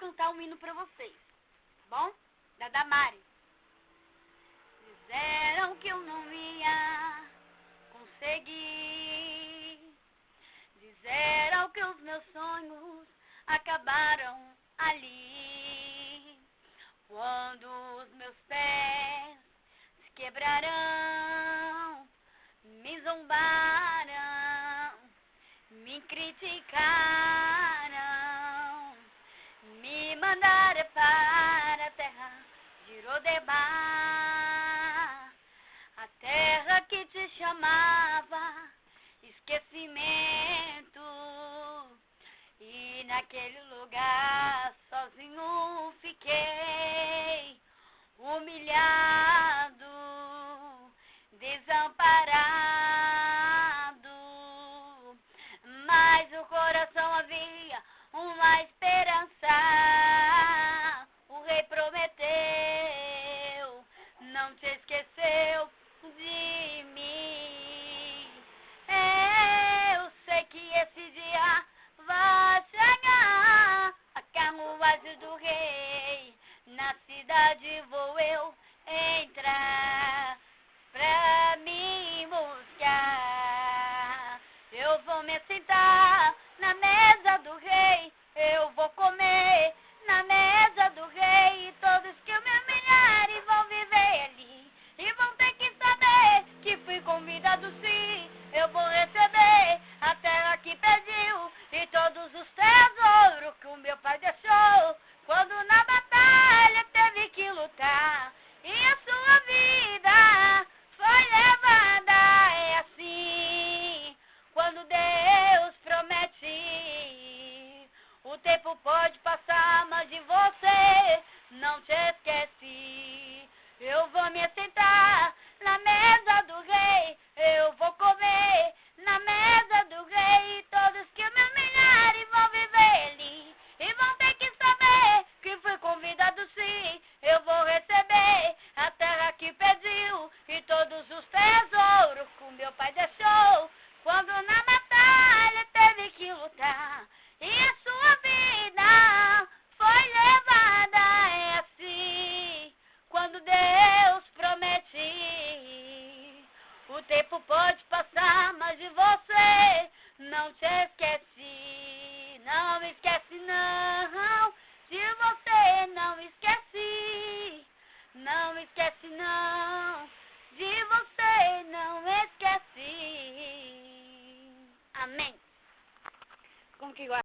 cantar um hino pra vocês, tá bom? Da Damari. Disseram que eu não ia conseguir. Disseram que os meus sonhos acabaram ali. Quando os meus pés se quebrarão, me zombaram, me criticaram, me mandaram para a terra de Lodebar, a terra que te chamava esquecimento. E naquele lugar sozinho fiquei, humilhado, desamparado, mas o coração havia uma esperança. O rei prometeu, não te esqueceu de mim. Eu sei que esse dia vai chegar, a carruagem do rei, na cidade vou eu entrar pra me buscar. Eu vou me sentar na mesa do rei, eu vou comer na mesa do rei, e todos que me humilharem vão viver ali, e vão ter que saber que fui convidado sim. Eu vou receber a terra que pediu e todos os tesouros que o meu pai deixou, quando na batalha teve que lutar e a sua vida foi levada. É assim, quando Deus promete, o tempo pode passar, mas de você não te esquece. Eu vou me sentar na mesa do rei, eu vou comer na mesa do rei, e todos que me humilharem vão viver ali, e vão ter que saber que fui convidado sim. Eu vou receber a terra que pediu e todos os tesouros que o meu pai deixou, quando na batalha teve que lutar e a sua vida foi levada. É assim, quando Deus promete, o tempo pode passar, mas de você não te esquece. Não me esquece não, de você não esquece. Não me esquece não, de você não esquece. Amém. Como que